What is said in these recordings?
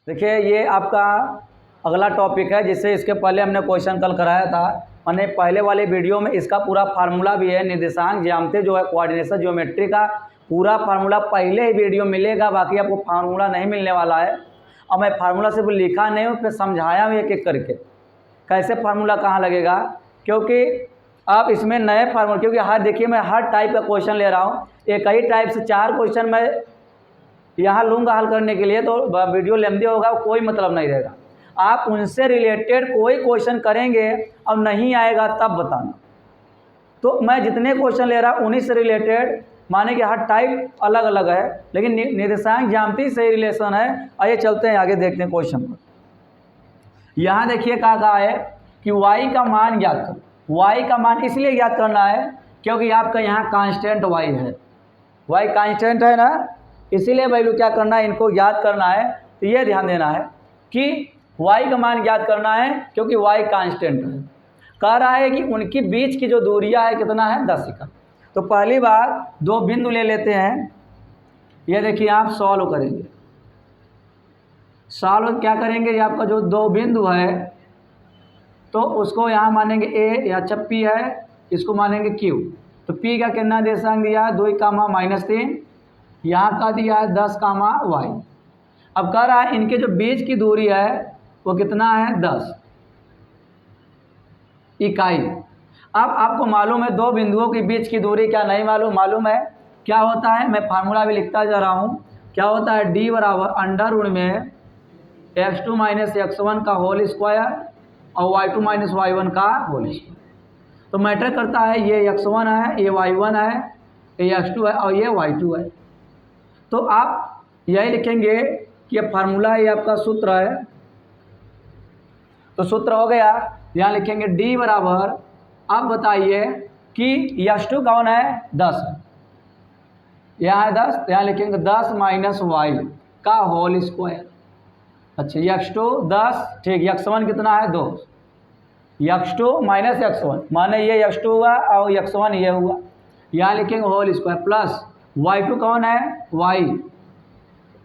देखिए ये आपका अगला टॉपिक है, जिससे इसके पहले हमने क्वेश्चन कल कराया था। मैंने पहले वाले वीडियो में इसका पूरा फार्मूला भी है, निर्देशांक ज्यामिति जो है कोऑर्डिनेशन ज्योमेट्री का पूरा फार्मूला पहले ही वीडियो मिलेगा, बाकी आपको फार्मूला नहीं मिलने वाला है। और मैं फार्मूला सिर्फ लिखा नहीं हूँ, फिर समझाया हूँ एक एक करके कैसे फार्मूला कहाँ लगेगा, क्योंकि आप इसमें नए फार्मूला, क्योंकि देखिए मैं हर टाइप का क्वेश्चन ले रहा हूँ। एक ही टाइप से 4 क्वेश्चन मैं यहाँ लूँगा हल करने के लिए, तो वीडियो लंबी होगा, कोई मतलब नहीं रहेगा। आप उनसे रिलेटेड कोई क्वेश्चन करेंगे और नहीं आएगा तब बताना। तो मैं जितने क्वेश्चन ले रहा हूँ उन्हीं से रिलेटेड, माने कि हर टाइप अलग अलग है, लेकिन निर्देशांक ज्यामिति से रिलेशन है। आइए चलते हैं आगे, देखते हैं क्वेश्चन पर। यहाँ देखिए कहा है कि y का मान ज्ञात करो। y का मान इसलिए ज्ञात करना है क्योंकि आपका यहाँ कांस्टेंट y है, y कांस्टेंट है ना, इसीलिए वैल्यू क्या करना है, इनको ज्ञात करना है। तो ये ध्यान देना है कि y का मान ज्ञात करना है क्योंकि y कांस्टेंट है। कह रहा है कि उनकी बीच की जो दूरियां है कितना है, 10 इकाई। तो पहली बार 2 बिंदु ले लेते हैं। ये देखिए आप सॉल्व करेंगे, सॉल्व क्या करेंगे, ये आपका जो 2 बिंदु है तो उसको यहाँ मानेंगे a, या अच्छा p है, इसको मानेंगे q। तो p का कितना निर्देशांक दिया है, 2, -3, यहाँ का दिया है 10, y। अब कह रहा है इनके जो बीच की दूरी है वो कितना है, 10 इकाई। अब आपको मालूम है 2 बिंदुओं के बीच की दूरी क्या नहीं मालूम, मालूम है क्या होता है, मैं फार्मूला भी लिखता जा रहा हूँ। क्या होता है, d बराबर अंडर में x2 - x1 का होल स्क्वायर और y2 - y1 का होल स्क्वायर। तो मैटर करता है ये x1 है, ये y1 है, ये x2 है और ये y2 है। तो आप यही लिखेंगे कि ये फार्मूला, ये आपका सूत्र है। तो सूत्र हो गया, यहाँ लिखेंगे d बराबर, आप बताइए कि x2 कौन है, 10 है, यहाँ है 10, तो यहाँ लिखेंगे 10 - y का होल स्क्वायर। अच्छा x2 10, ठीक, x1 कितना है, 2, x2 - x1 माने ये x2 हुआ और x1 ये हुआ, यहाँ लिखेंगे होल स्क्वायर प्लस y2 कौन है, y,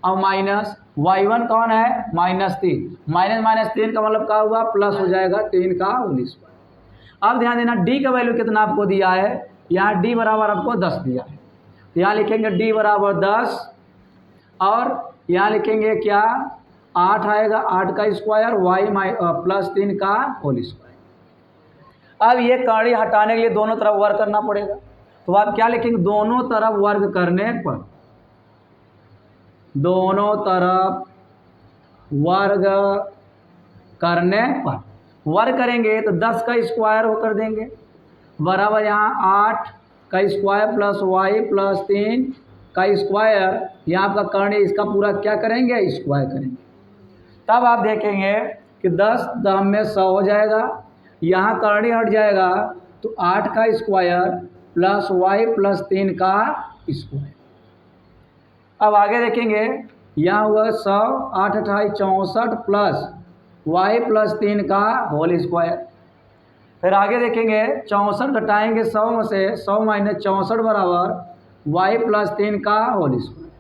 और माइनस y1 कौन है, -3, -3 का मतलब क्या हुआ, प्लस हो जाएगा 3 का होल स्क्वायर। अब ध्यान देना d का वैल्यू कितना आपको दिया है, यहाँ d बराबर आपको 10 दिया है, तो यहाँ लिखेंगे d बराबर 10 और यहाँ लिखेंगे क्या, 8 आएगा, 8 का स्क्वायर, y +3 का होल स्क्वायर। अब ये कड़ी हटाने के लिए दोनों तरफ वर्ग करना पड़ेगा, तो आप क्या लिखेंगे, दोनों तरफ वर्ग करने पर, दोनों तरफ वर्ग करने पर, वर्ग करेंगे तो 10 का स्क्वायर हो कर देंगे बराबर यहाँ 8 का स्क्वायर प्लस y +3 का स्क्वायर, यहाँ आपका कर्ण इसका पूरा क्या करेंगे, स्क्वायर करेंगे। तब आप देखेंगे कि 10 10 में 100 हो जाएगा, यहाँ कर्ण हट जाएगा तो 8 का स्क्वायर प्लस y +3 का स्क्वायर। अब आगे देखेंगे, यहाँ हुआ 100, 8 28 64 प्लस y +3 का होल स्क्वायर। फिर आगे देखेंगे 64 घटाएंगे 100 में से, 100 - 64 बराबर y +3 का होल स्क्वायर।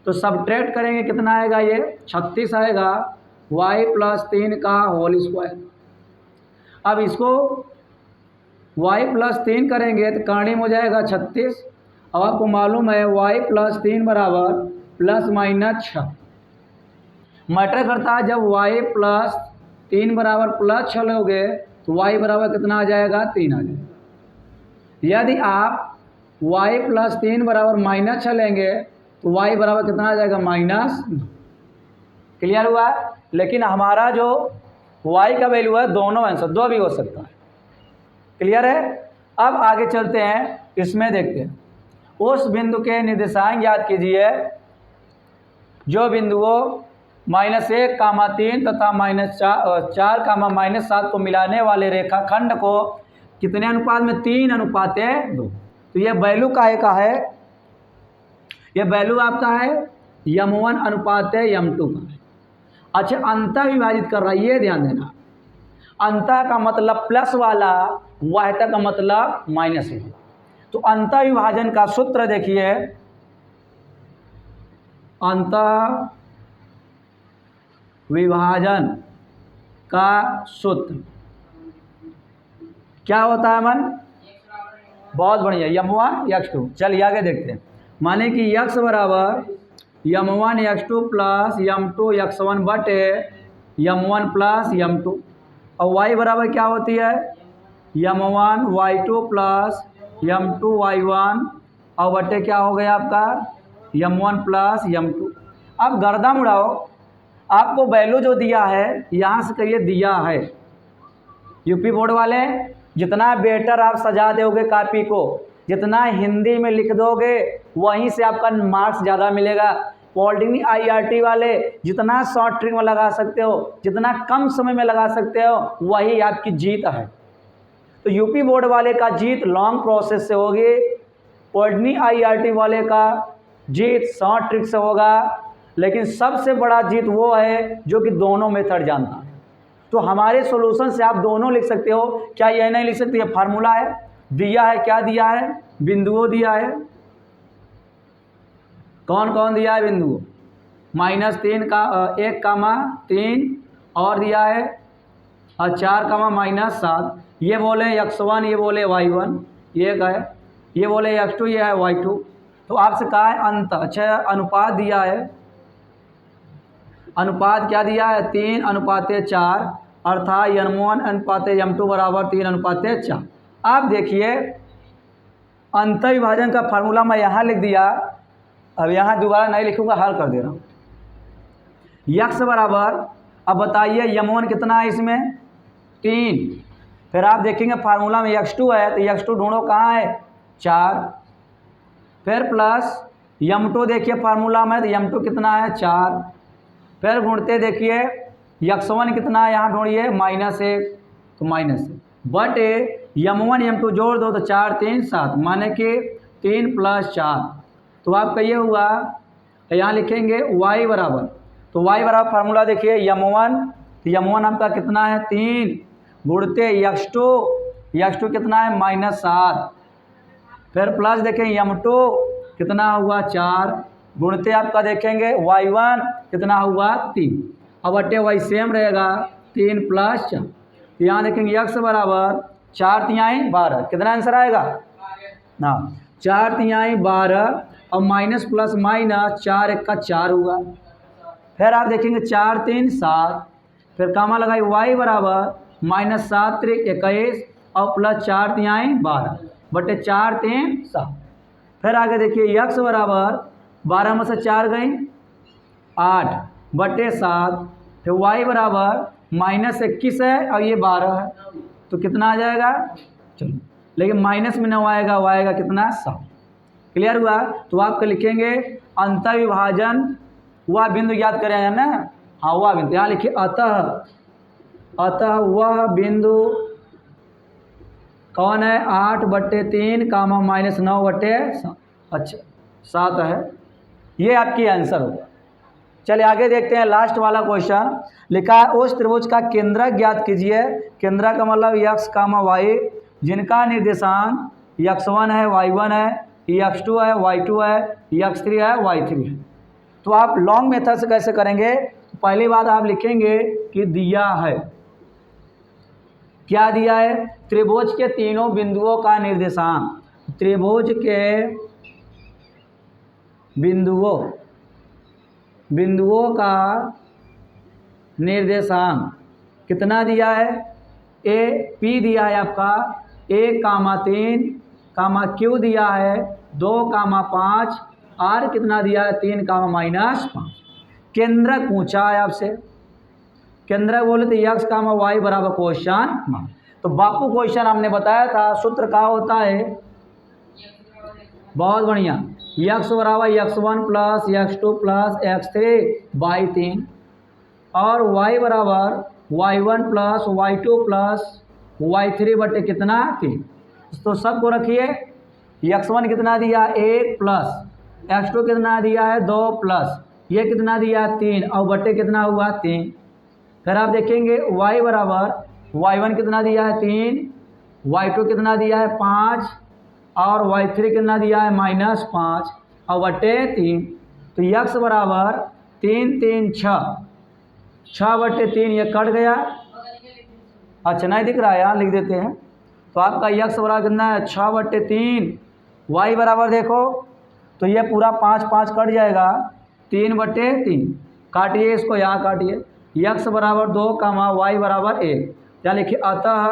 तो सब्ट्रैक्ट करेंगे कितना आएगा, ये 36 आएगा, y +3 का होल स्क्वायर। अब इसको y +3 करेंगे तो कर्णिम हो जाएगा 36। अब आपको मालूम है y +3 बराबर ±6। मैटर करता है जब y +3 बराबर +6 लोगे तो y बराबर कितना आ जाएगा, 3 आ जाएगा। यदि आप y +3 बराबर -6 लेंगे तो y बराबर कितना आ जाएगा, -9। क्लियर हुआ। लेकिन हमारा जो y का वैल्यू है, दोनों आंसर 2 भी हो सकता है। क्लियर है। अब आगे चलते हैं, इसमें देखते हैं, उस बिंदु के निर्देशांक याद कीजिए जो बिंदुओं -1, -3 तथा -4, -7 को मिलाने वाले रेखाखंड को कितने अनुपात में, 3:2। तो ये वैल्यू का है, ये वैल्यू आपका है m1 अनुपात m2 का है। अच्छा, अंतः विभाजित कर रहा है, ये ध्यान देना, अंतः का मतलब प्लस वाला, वाह्यता का मतलब माइनस वाला। तो अंतः विभाजन का सूत्र देखिए, अंतः विभाजन का सूत्र क्या होता है मन? बहुत बढ़िया, यम1 x2। चलिए आगे देखते हैं। माने कि x बराबर यम1 x2 प्लस यम2 x1 बटे यम1 प्लस यम2, और y बराबर क्या होती है? यम1 y2 प्लस यम2 y1 और बटे क्या हो गया आपका? यम1 प्लस यम2। अब गर्दा मुड़ाओ, आपको वैल्यू जो दिया है यहाँ से करिए दिया है। यूपी बोर्ड वाले जितना बेटर आप सजा दोगे कॉपी को, जितना हिंदी में लिख दोगे वहीं से आपका मार्क्स ज़्यादा मिलेगा। पॉलिटेक्निक IRT वाले जितना शॉर्ट ट्रिक में लगा सकते हो, जितना कम समय में लगा सकते हो, वही आपकी जीत है। तो यूपी बोर्ड वाले का जीत लॉन्ग प्रोसेस से होगी, पॉलिटेक्निक IRT वाले का जीत शॉर्ट ट्रिक से होगा। लेकिन सबसे बड़ा जीत वो है जो कि दोनों मेथड जानता है। तो हमारे सॉल्यूशन से आप दोनों लिख सकते हो। क्या यह नहीं लिख सकते? ये फार्मूला है, दिया है, क्या दिया है? बिंदुओं दिया है। कौन कौन दिया है बिंदु? -3 का 1 कामा 3 और दिया है, और 4 कामा -7। ये बोले x1, ये बोले y1, ये है, ये बोले x2, ये है y2। तो आपसे कहा है अंत, अच्छा अनुपात दिया है। अनुपात क्या दिया है? 3:4, अर्थात यम1 अनुपात यम2 बराबर 3:4। आप देखिए अंतर विभाजन का फार्मूला मैं यहाँ लिख दिया, अब यहाँ दोबारा नहीं लिखूँगा, हल कर दे रहा हूँ। यक्स बराबर, अब बताइए यम1 कितना है इसमें? 3। फिर आप देखेंगे फार्मूला में x2 है, तो x2 ढूंढो कहाँ है? 4। फिर प्लस यम2 देखिए फार्मूला में, तो यम2 कितना है? 4। फिर गुणते देखिए x1 कितना है, यहाँ ढूंढिए -1, तो -1 बटे यम1 यम2 जोड़ दो तो 4 3 7, माने कि 3 + 4। तो आपका ये हुआ, यहाँ लिखेंगे y बराबर, तो y बराबर फार्मूला देखिए यम1, यम1 आपका कितना है? 3 गुणते x2 कितना है? -7। फिर प्लस देखें यम2 कितना हुआ? 4 गुणते आपका देखेंगे y1 कितना हुआ? 3, अब बटे y सेम रहेगा 3 + 4। यहाँ देखेंगे x बराबर 4 तिहाई 12, कितना आंसर आएगा? हाँ 4 तिहाई 12 और माइनस प्लस माइनस 4 1 का 4 हुआ। फिर आप देखेंगे 4 3 7, फिर कामा लगाई y बराबर -7 3 21 और प्लस 4 तिहाई 12 बटे 4 3 7। फिर आगे देखिए x बराबर 12 में से 4 गई 8 बटे 7, फिर y बराबर -21 है और ये 12 है, तो कितना आ जाएगा? चलो, लेकिन माइनस में न आएगा, वो आएगा कितना? 7। क्लियर हुआ? तो आपको लिखेंगे अंतर विभाजन वह बिंदु याद करें है ना? हाँ वह बिंदु, यहाँ लिखिए अतः वह बिंदु कौन है? 8/3 कामा -9/7, अच्छा 7 है। ये आपकी आंसर होगा। चलिए आगे देखते हैं लास्ट वाला क्वेश्चन। लिखा है उस त्रिभुज का केंद्रक ज्ञात कीजिए। केंद्रक का मतलब x, y, जिनका निर्देशांक x1 है, y1 है, x2 है, y2 है, x3 है, y3 है। तो आप लॉन्ग मेथड से कैसे करेंगे? पहली बात आप लिखेंगे कि दिया है, क्या दिया है? त्रिभुज के तीनों बिंदुओं का निर्देशांक, त्रिभुज के बिंदुओं का निर्देशांक कितना दिया है? P दिया है आपका 1,3, Q दिया है 2,5, R कितना दिया है? 3,-5। केंद्रक पूछा है आपसे, केंद्रक बोले तो x, y बराबर क्वेश्चन मार्क। तो बापू क्वेश्चन हमने बताया था, सूत्र क्या होता है? बहुत बढ़िया, x बराबर x1 plus x2 plus x3/3 और y बराबर y1 plus y2 plus y3 बटे कितना? 3। तो सबको रखिए, x1 कितना दिया? 1 प्लस x2 कितना दिया है? 2 प्लस ये कितना दिया? 3 और बटे कितना हुआ? 3। फिर आप देखेंगे y बराबर y1 कितना दिया है? 3, y2 कितना दिया है? 5 और y3 कितना दिया है? -5 और बटे 3। तो x बराबर 3 3 6, 6/3 ये कट गया। अच्छा नहीं दिख रहा है, यहाँ लिख देते हैं। तो आपका यक्स बराबर कितना है 6/3, वाई बराबर देखो तो ये पूरा 5 कट जाएगा, 3/3 काटिए, इसको यहाँ काटिए, यक्स बराबर 2 कामा वाई बराबर 1। यहाँ लिखिए अतः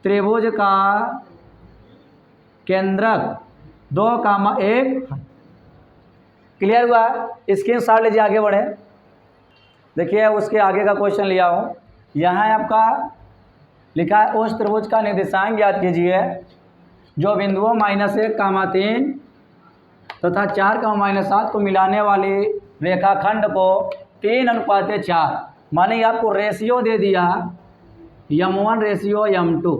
त्रिभुज का केंद्रक 2,1 है। क्लियर हुआ? स्क्रीनशॉट लीजिए, आगे बढ़े। देखिए उसके आगे का क्वेश्चन लिया हूँ। यहाँ है आपका लिखा है उस त्रिभुज का निर्देशांक ज्ञात कीजिए जो बिंदुओं -1,3 तथा 4,-7 को मिलाने वाली रेखाखंड को 3:4 माने आपको रेशियो दे दिया m1 रेशियो m2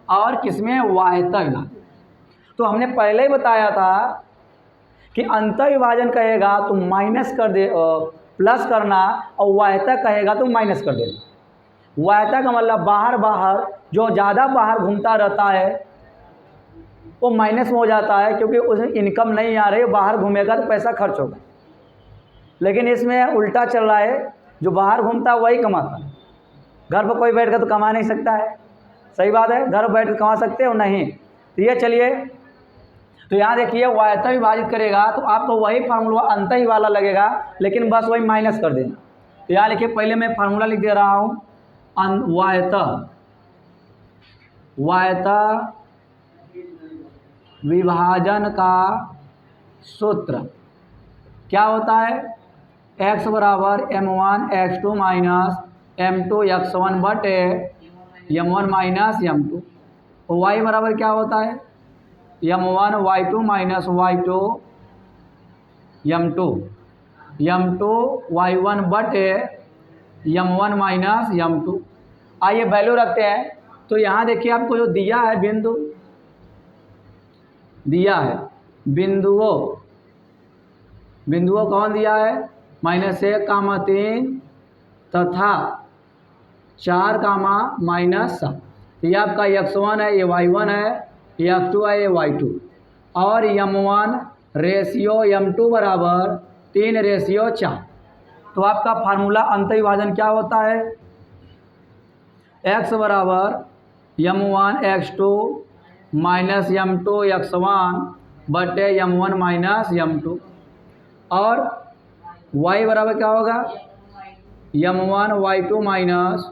और किसमें वायतक। तो हमने पहले ही बताया था कि अंतर विभाजन कहेगा तो माइनस कर दे, प्लस करना, और वायतक कहेगा तो माइनस कर देना। वायतक का मतलब बाहर जो ज़्यादा बाहर घूमता रहता है वो माइनस में हो जाता है, क्योंकि उसमें इनकम नहीं आ रही, बाहर घूमेगा तो पैसा खर्च होगा। लेकिन इसमें उल्टा चल रहा है, जो बाहर घूमता है वही कमाता है। घर पर कोई बैठ कर तो कमा नहीं सकता है, सही बात है, घर बैठ कर कमा सकते हो नहीं। तो ये चलिए, तो यहाँ देखिए वायतक विभाजित करेगा तो आपको वही फार्मूला अंतर ही वाला लगेगा, लेकिन बस वही माइनस कर देना। तो यहाँ लिखिए, पहले मैं फार्मूला लिख दे रहा हूँ। वायतक विभाजन का सूत्र क्या होता है? x बराबर m1 x2 minus m2 x1 बटे m1 माइनस m2। y बराबर क्या होता है? m1 y2 minus y2 m2 y1 बटे m1 माइनस m2। आइए वैल्यू रखते हैं। तो यहाँ देखिए आपको जो दिया है बिंदु दिया है, बिंदुओं कौन दिया है? -1,3 तथा 4,-7। ये आपका x1 है, ये y1 है, ये x2 है, ये y2, और m1 रेशियो m2 बराबर 3:4। तो आपका फार्मूला अंतर विभाजन क्या होता है? x बराबर m1 x2 minus m2 x1 बटे m1 माइनस m2, और y बराबर क्या होगा? m1 y2 minus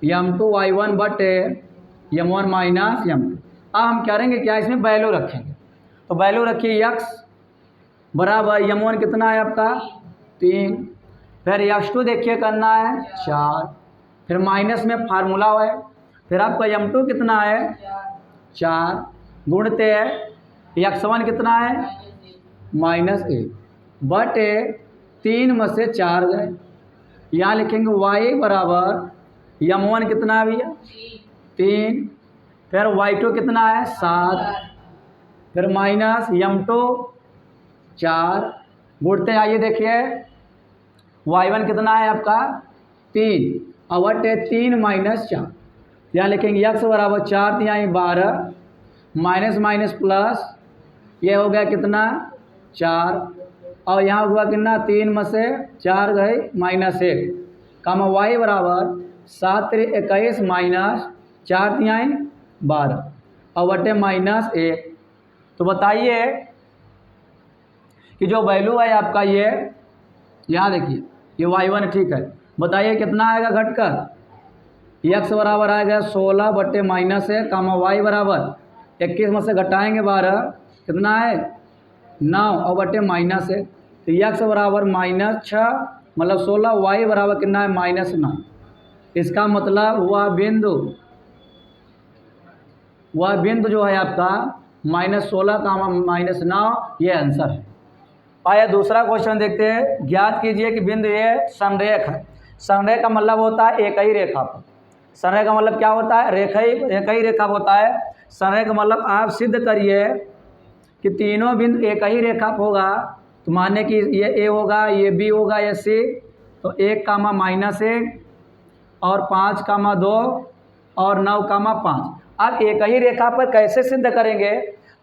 m2 y1 बटे m1 माइनस m2। अब हम करेंगे क्या, इसमें वैल्यू रखेंगे। तो वैल्यू रखिए, x बराबर m1 कितना है आपका 3, फिर x2 देखिए करना है 4, फिर माइनस में फार्मूला है, फिर आपका m2 कितना है 4, गुणते है x1 कितना है -1 बटे 3 में से 4 गए। यहाँ लिखेंगे y बराबर m1 कितना है भैया 3, फिर y2 कितना है 7, फिर माइनस m2 4, गुणते आइए देखिए y1 कितना है आपका 3 और बटे 3 माइनस 4। यहाँ लिखेंगे x बराबर 4 यहाँ 12 माइनस माइनस प्लस, ये हो गया कितना 4, और यहाँ हुआ कितना 3 में से 4 गए -1, कामा y बराबर 7×3 = 21 4 यहाँ 12 और बटे -1। तो बताइए कि जो वैल्यू है आपका ये, यहाँ देखिए ये y1 ठीक है, बताइए कितना आएगा घटकर? x बराबर आएगा 16 बटे -1, कामा y बराबर 21 में से घटाएंगे 12, कितना है 9 और बटे -1। तो x बराबर -6 मतलब 16, y बराबर कितना है -9। इसका मतलब वह बिंदु जो है आपका -16 कामा -9, ये आंसर है। आइए दूसरा क्वेश्चन देखते हैं। ज्ञात कीजिए कि बिंदु ये संरेख है। संरेख का मतलब होता है एक ही रेखा पर। संरेख का मतलब क्या होता है? एक ही रेखा होता है। संरेख का मतलब आप सिद्ध करिए कि तीनों बिंदु एक ही रेखा पर होगा। तो माने कि ये ए होगा, ये बी होगा, ये सी, तो 1, और 5, 2 और 9, 5। अब एक ही रेखा पर कैसे सिद्ध करेंगे?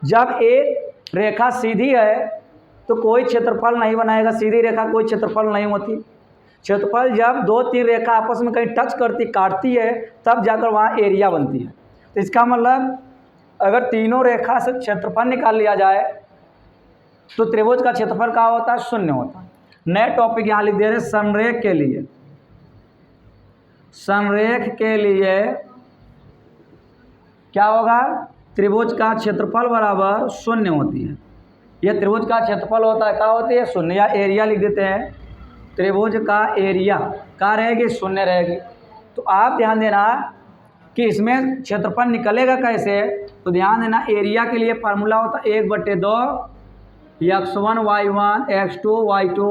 जब एक रेखा सीधी है तो कोई क्षेत्रफल नहीं बनाएगा, सीधी रेखा कोई क्षेत्रफल नहीं होती। क्षेत्रफल जब दो तीन रेखा आपस में कहीं टच करती काटती है तब जाकर वहाँ एरिया बनती है। तो इसका मतलब अगर तीनों रेखा से क्षेत्रफल निकाल लिया जाए तो त्रिभुज का क्षेत्रफल क्या होता है? शून्य होता है। नए टॉपिक यहाँ लिख दे रहे संरेख के लिए। संरेख के लिए क्या होगा? त्रिभुज का क्षेत्रफल बराबर शून्य होती है। यह त्रिभुज का क्षेत्रफल होता है, क्या होती है? शून्य, या एरिया लिख देते हैं। त्रिभुज का एरिया क्या रहेगी? शून्य रहेगी। तो आप ध्यान देना कि इसमें क्षेत्रफल निकलेगा कैसे, तो ध्यान देना एरिया के लिए फार्मूला होता है 1/2 x1 y1 x2 y2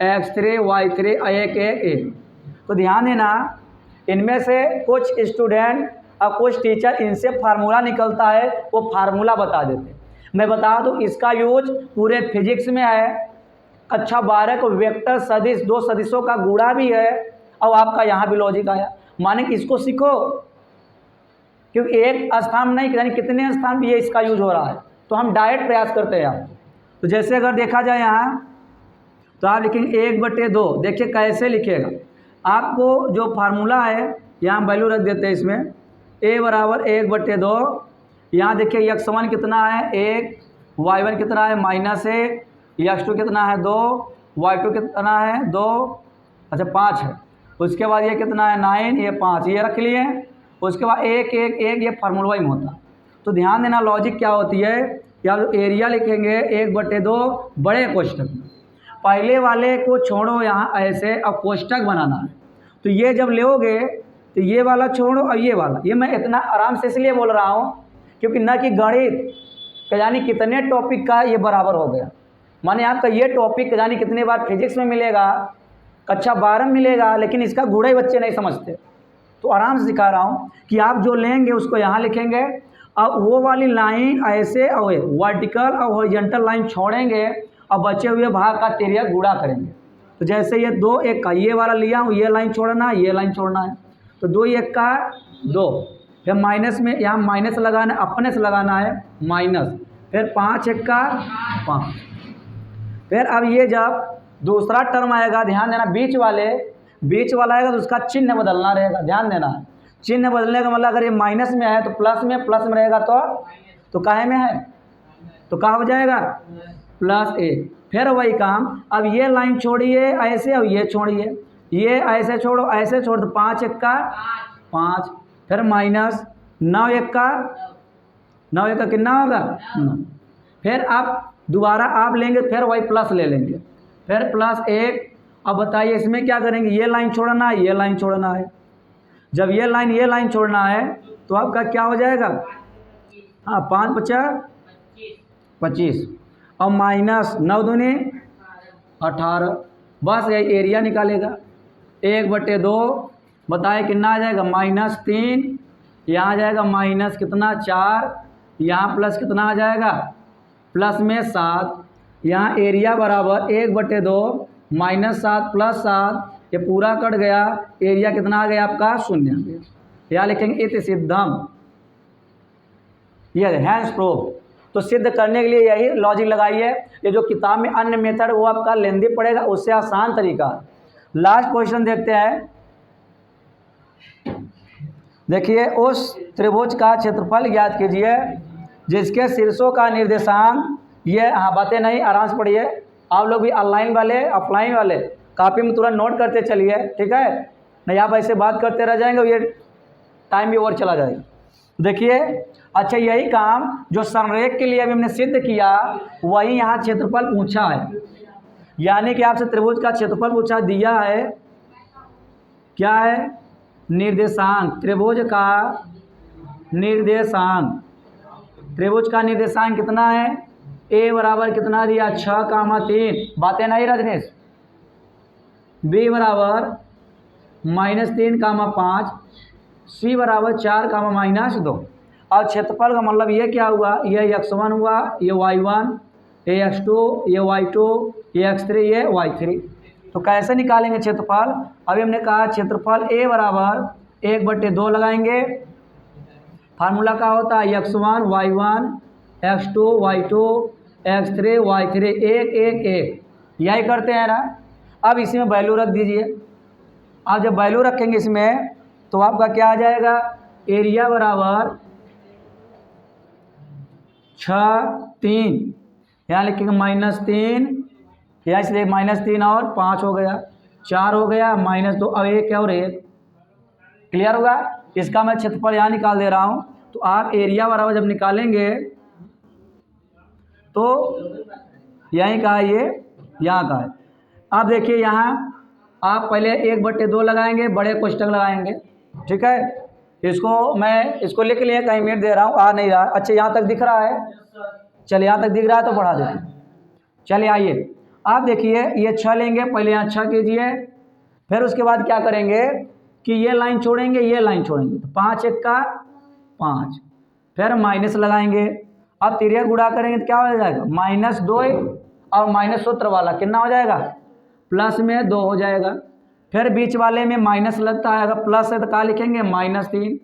x3 y3 1 1 1। तो ध्यान देना इनमें से कुछ स्टूडेंट और कुछ टीचर इनसे फार्मूला निकलता है वो फार्मूला बता देते। मैं बता दूं इसका यूज पूरे फिजिक्स में है। कक्षा 12 को वेक्टर सदिश, दो सदिशों का गुणा भी है और आपका यहाँ भी लॉजिक आया। माने कि इसको सीखो, क्योंकि एक स्थान नहीं यानी कितने स्थान भी ये इसका यूज हो रहा है। तो हम डायरेक्ट प्रयास करते हैं आपको। तो जैसे अगर देखा जाए यहाँ तो आप लिखेंगे 1/2। देखिए कैसे लिखेगा, आपको जो फार्मूला है यहाँ वैल्यू रख देते हैं इसमें a बराबर 1/2। यहाँ देखिए x1 कितना है 1, y1 कितना है -1, x2 कितना है 2, y2 कितना है 2, अच्छा 5 है। उसके बाद ये कितना है 9, ये 5, ये रख लिए। उसके बाद 1 1 1 ये फार्मूला ही होता। तो ध्यान देना लॉजिक क्या होती है, या एरिया लिखेंगे 1/2 बड़े कोष्टक में। पहले वाले को छोड़ो यहाँ ऐसे, अब कोष्टक बनाना है। तो ये जब लोगे तो ये वाला छोड़ो और ये वाला। ये मैं इतना आराम से इसलिए बोल रहा हूँ क्योंकि न कि गणित यानी कितने टॉपिक का ये बराबर हो गया। माने आपका ये टॉपिक जानी कितने बार फिजिक्स में मिलेगा, कक्षा 12 में मिलेगा, लेकिन इसका गुणा ही बच्चे नहीं समझते। तो आराम से सिखा रहा हूँ कि आप जो लेंगे उसको यहाँ लिखेंगे और वो वाली लाइन ऐसे और वर्टिकल और हॉरिजॉन्टल लाइन छोड़ेंगे और बचे हुए भाग का तेरिया गुणा करेंगे। तो जैसे ये 2 1 का ये वाला लिया हूँ, ये लाइन छोड़ना है, ये लाइन छोड़ना है। तो 2 1 का 2, फिर माइनस में यहाँ माइनस लगाना है, अपने से लगाना है माइनस, फिर 5 1 का 5। फिर अब ये जब दूसरा टर्म आएगा ध्यान देना बीच वाला आएगा तो उसका चिन्ह बदलना रहेगा। ध्यान देना है चिन्ह बदलने का मतलब अगर ये माइनस में है तो प्लस में रहेगा तो काहे में है तो कहाँ हो जाएगा +1। फिर वही काम, अब ये लाइन छोड़िए ऐसे और ये छोड़िए, ये ऐसे छोड़ो ऐसे छोड़ दो, 5 1 का 5, फिर माइनस 9 1 का कितना होगा 9। फिर आप दोबारा आप लेंगे फिर वही प्लस ले लेंगे, फिर +1। अब बताइए इसमें क्या करेंगे, ये लाइन छोड़ना है, ये लाइन छोड़ना है। जब ये लाइन छोड़ना है तो आपका क्या हो जाएगा, हाँ 5 5 25 और माइनस 9 दूनी 18। बस यही एरिया निकालेगा 1/2। बताए कितना आ जाएगा -3, यहाँ आ जाएगा माइनस कितना 4, यहाँ प्लस कितना आ जाएगा प्लस में 7। यहाँ एरिया बराबर 1/2 -7 + 7, ये पूरा कट गया, एरिया कितना आ गया आपका 0 आ गया। यहाँ लिखेंगे इति सिद्धम, ये हैंस प्रूफ। तो सिद्ध करने के लिए यही लॉजिक लगाइए। ये जो किताब में अन्य मेथड वो आपका लेंदी पड़ेगा, उससे आसान तरीका। लास्ट क्वेश्चन देखते हैं। देखिए उस त्रिभुज का क्षेत्रफल ज्ञात कीजिए जिसके शीर्षों का निर्देशांक ये, हाँ बातें नहीं आराम से पढ़िए। आप लोग भी ऑनलाइन वाले ऑफलाइन वाले कॉपी में तुरंत नोट करते चलिए, ठीक है, नहीं आप ऐसे बात करते रह जाएंगे, ये टाइम भी और चला जाएगा। देखिए अच्छा यही काम जो संरेख के लिए अभी हमने सिद्ध किया वही यहाँ क्षेत्रफल पूछा है। यानी कि आपसे त्रिभुज का क्षेत्रफल पूछा दिया है, क्या है निर्देशांक, त्रिभुज का निर्देशांक। त्रिभुज का निर्देशांक कितना है, a बराबर कितना दिया 6,3, बातें नहीं रजनीश। b बराबर -3,5, c बराबर 4,-2। और क्षेत्रफल का मतलब ये क्या हुआ, ये x1 हुआ, ये y1, ये x2, ये y2, ये x3, ये y3। तो कैसे निकालेंगे क्षेत्रफल, अभी हमने कहा क्षेत्रफल a बराबर 1/2 लगाएंगे। फार्मूला क्या होता है x1 y1 x2 y2 x3 y3 1 1 1, यही करते हैं ना। अब इसी में वैल्यू रख दीजिए, आप जब वैल्यू रखेंगे इसमें तो आपका क्या आ जाएगा, एरिया बराबर 6 3, यहाँ लिखेंगे -3, यहाँ इसलिए -3 और 5 हो गया, 4 हो गया, -2 अब 1 और 1। क्लियर होगा। इसका मैं क्षेत्रफल यहाँ निकाल दे रहा हूँ। तो आप एरिया बराबर जब निकालेंगे तो यहीं का है, ये यहाँ का है। अब देखिए यहाँ आप पहले 1/2 लगाएंगे, बड़े कोष्टक लगाएंगे, ठीक है। इसको लिख लिए, कहीं मिनट दे रहा हूँ, आ नहीं रहा। अच्छा यहाँ तक दिख रहा है, चलिए यहाँ तक दिख रहा है तो बढ़ा देते हैं। चलिए आइए, आप देखिए ये 6 लेंगे, पहले यहाँ 6 कीजिए, फिर उसके बाद क्या करेंगे कि ये लाइन छोड़ेंगे, ये लाइन छोड़ेंगे, तो 5 1 का 5, फिर माइनस लगाएंगे। अब तिरिया गुणा करेंगे तो क्या हो जाएगा, -2 और माइनस सूत्र वाला कितना हो जाएगा, प्लस में 2 हो जाएगा। फिर बीच वाले में माइनस लगता है, अगर प्लस है तो क्या लिखेंगे -3।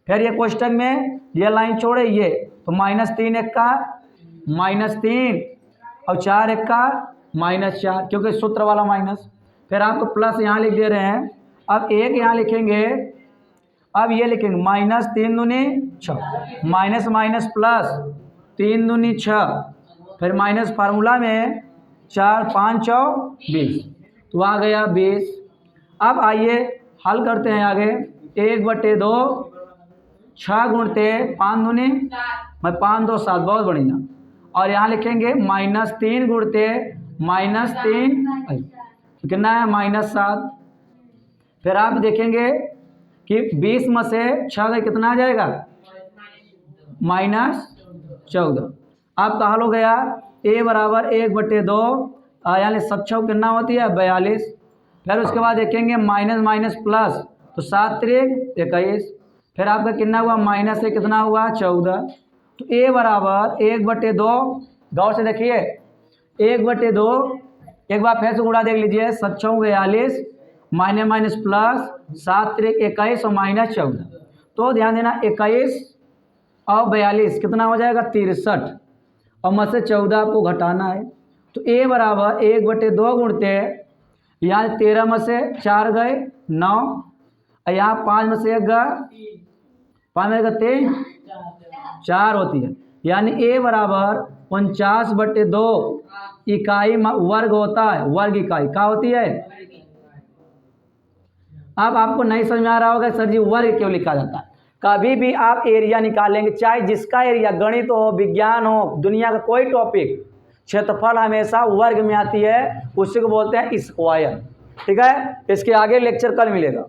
फिर ये कोष्टक में ये लाइन छोड़े ये, तो -3 1 का -3 और 4 1 का -4, क्योंकि सूत्र वाला माइनस। फिर आपको प्लस यहाँ लिख दे रहे हैं। अब 1 यहाँ लिखेंगे, अब ये लिखेंगे -3 दूनी 6, माइनस माइनस प्लस 3 दूनी 6, फिर माइनस फार्मूला में 4 5 6 20, तो आ गया 20। अब आइए हल करते हैं आगे। 1/2, 6 गुणते 5 दूनी 5 2 7, बहुत बढ़िया। और यहाँ लिखेंगे -3 गुणते -3, कितना है -7। फिर आप देखेंगे कि 20 में से 6 का कितना आ जाएगा, -14। आपका हल हो गया। a बराबर 1/2, यानी 7 कितना होती है 42। फिर उसके बाद देखेंगे माइनस माइनस प्लस, तो 7 3 21, फिर आपका कितना हुआ, माइनस से कितना हुआ 14। तो a बराबर 1/2, गौर से देखिए 1/2, एक बार फिर से गुणा देख लीजिए, 7 42, माइनस माइनस प्लस 7 3 21 और -14। तो ध्यान देना 21 और 42 कितना हो जाएगा 63, और में से 14 आपको घटाना है। तो a बराबर 1/2 गुणते, यहाँ 13 में से 4 गए 9, और यहाँ 5 में से 1 गया, 5 में 3 4 होती है, यानी a बराबर 49/2 इकाई वर्ग होता है। वर्ग इकाई क्या होती है। अब आपको नहीं समझ में आ रहा होगा सर जी वर्ग क्यों लिखा जाता है। कभी भी आप एरिया निकालेंगे, चाहे जिसका एरिया, गणित हो, विज्ञान हो, दुनिया का कोई टॉपिक, क्षेत्रफल हमेशा वर्ग में आती है, उसी को बोलते हैं स्क्वायर। ठीक है, इसके आगे लेक्चर कल मिलेगा।